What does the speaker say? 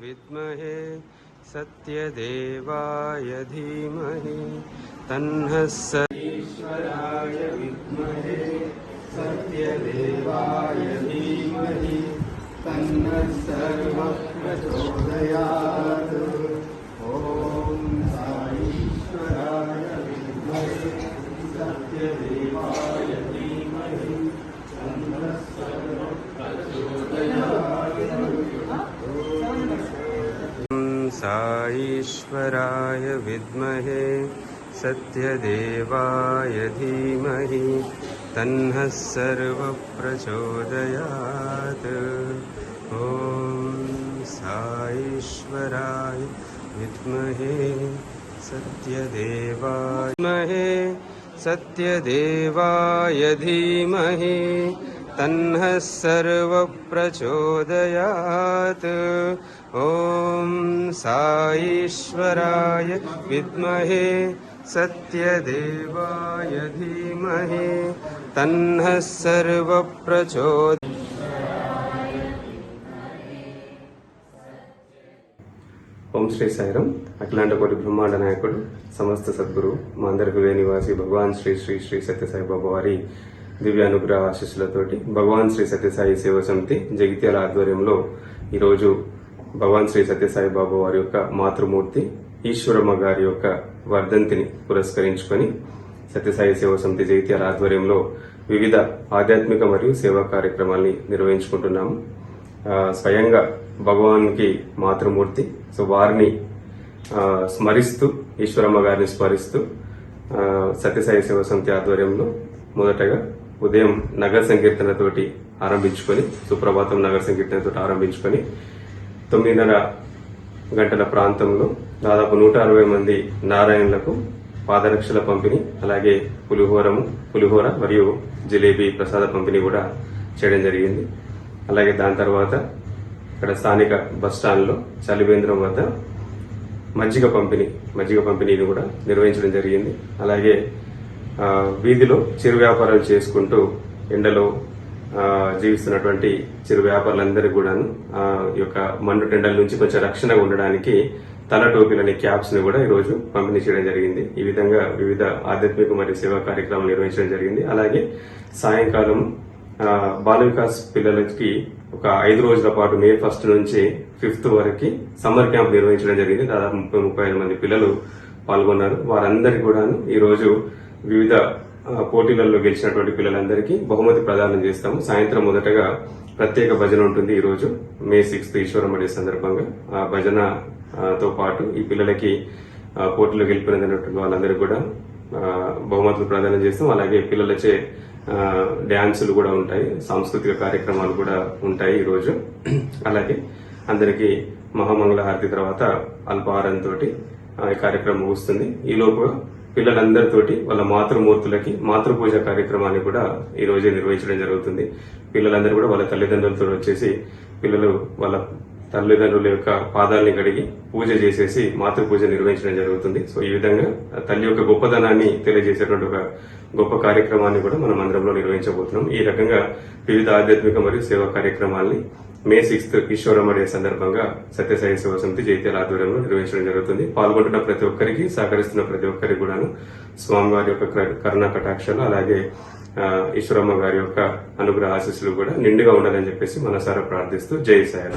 विद्महे सत्यदेवाय धीमहि तन्नः ईश्वराय विद्महे सत्यदेवाय धीमहि तन्नः सर्वः प्रचोदयात्। ॐ ईश्वराय विद्महे सत्यदेवाय धीमहि तन्नः सर्वः प्रचोदयात्। ईश्वराय विद्महे सत्यदेवाय धीमहि तन्नः सर्वः प्रचोदयात्। ॐ ईश्वराय विद्महे सत्यदेवाय धीमहि तन्नः सर्वः प्रचोदयात्। ॐ ईश्वराय विद्महे सत्यदेवाय धीमहि तन्नः सर्वः प्रचोदयात्। ఓం శ్రీ సాయిరాం. అఖిలాండకోటి బ్రహ్మాండ నాయకుడు సమస్త సద్గురు మా అందరి హృదయ నివాసి భగవాన్ శ్రీ శ్రీ శ్రీ సత్యసాయి బాబా వారి దివ్య అనుగ్రహ ఆశీస్సులతోటి భగవాన్ శ్రీ సత్యసాయి సేవ సమితి జగిత్యాల ఆధ్వర్యంలో ఈరోజు భగవాన్ శ్రీ సత్యసాయి బాబా వారి యొక్క మాతృమూర్తి ఈశ్వరమ్మ గారి యొక్క వర్ధంతిని పురస్కరించుకొని సత్యసాయి సేవ సమితి జగిత్యాల ఆధ్వర్యంలో వివిధ ఆధ్యాత్మిక మరియు సేవా కార్యక్రమాల్ని నిర్వహించుకుంటున్నాము. స్వయంగా భగవాన్కి మాతృమూర్తి, సో వారిని స్మరిస్తూ ఈశ్వరమ్మ గారిని స్మరిస్తూ సత్యసాయి సేవ సమితి ఆధ్వర్యంలో మొదటగా ఉదయం నగర సంకీర్తనతోటి ఆరంభించుకొని, సుప్రభాతం నగర సంకీర్తనతో ఆరంభించుకొని 9:30 గంటల ప్రాంతంలో దాదాపు 160 మంది నారాయణులకు పాదరక్షల పంపిణీ, అలాగే పులిహోర మరియు జిలేబీ ప్రసాద పంపిణీ కూడా చేయడం జరిగింది. అలాగే దాని తర్వాత ఇక్కడ స్థానిక బస్టాండ్లో చలివేంద్రం వద్ద మజ్జిగ పంపిణీని కూడా నిర్వహించడం జరిగింది. అలాగే వీధిలో చిరు వ్యాపారాలు చేసుకుంటూ ఎండలో జీవిస్తున్నటువంటి చిరు వ్యాపారులందరికీ కూడాను ఈ యొక్క మండు టెండల నుంచి కొంచెం రక్షణగా ఉండడానికి తల టోపీలని క్యాప్స్ ని కూడా ఈరోజు పంపిణీ చేయడం జరిగింది. ఈ విధంగా వివిధ ఆధ్యాత్మిక మరియు సేవా కార్యక్రమాలు నిర్వహించడం జరిగింది. అలాగే సాయంకాలం బాల వికాస్ పిల్లలకి ఒక 5 రోజుల పాటు మే 1 నుంచి 5 వరకు సమ్మర్ క్యాంప్ నిర్వహించడం జరిగింది. దాదాపు 30-35 మంది పిల్లలు పాల్గొన్నారు. వారందరికీ కూడా ఈ రోజు వివిధ పోటీలలో గెలిచినటువంటి పిల్లలందరికీ బహుమతి ప్రదానం చేస్తాము. సాయంత్రం మొదటగా ప్రత్యేక భజన ఉంటుంది. ఈ రోజు మే 6 ఈశ్వరమ్మ డే సందర్భంగా ఆ భజనతో పాటు ఈ పిల్లలకి పోటీలో గెలిపినటువంటి వాళ్ళందరికీ కూడా బహుమతులు ప్రదానం చేస్తాం. అలాగే పిల్లలచే డ్యాన్సులు కూడా ఉంటాయి, సాంస్కృతిక కార్యక్రమాలు కూడా ఉంటాయి ఈ రోజు. అలాగే అందరికీ మహామంగళ హారతి తర్వాత అల్పాహారంతో ఈ కార్యక్రమం ముగుస్తుంది. ఈ లోపు పిల్లలందరితోటి వాళ్ళ మాతృమూర్తులకి మాతృపూజ కార్యక్రమాన్ని కూడా ఈ రోజే నిర్వహించడం జరుగుతుంది. పిల్లలందరూ కూడా వాళ్ళ తల్లిదండ్రులతో వచ్చేసి పిల్లలు వాళ్ళ తల్లిదండ్రుల యొక్క పాదాలని కడిగి పూజ చేసేసి మాతృపూజ నిర్వహించడం జరుగుతుంది. సో ఈ విధంగా తల్లి యొక్క గొప్పదనాన్ని తెలియజేసేటువంటి ఒక గొప్ప కార్యక్రమాన్ని కూడా మనం మందిరంలో నిర్వహించబోతున్నాం. ఈ రకంగా వివిధ ఆధ్యాత్మిక మరియు సేవా కార్యక్రమాల్ని మే 6 ఈశ్వరమ్మ డే సందర్భంగా సత్యసాయి సేవ సమితి జైత్యాల ఆధ్వర్యంలో నిర్వహించడం జరుగుతుంది. పాల్గొంటున్న ప్రతి ఒక్కరికి, సహకరిస్తున్న ప్రతి ఒక్కరికి కూడాను స్వామివారి యొక్క కరుణా కటాక్షాలు, అలాగే ఈశ్వరమ్మ గారి యొక్క అనుగ్రహ ఆశీస్సులు కూడా నిండుగా ఉండాలని చెప్పేసి మనసారా ప్రార్థిస్తూ జై సాయి.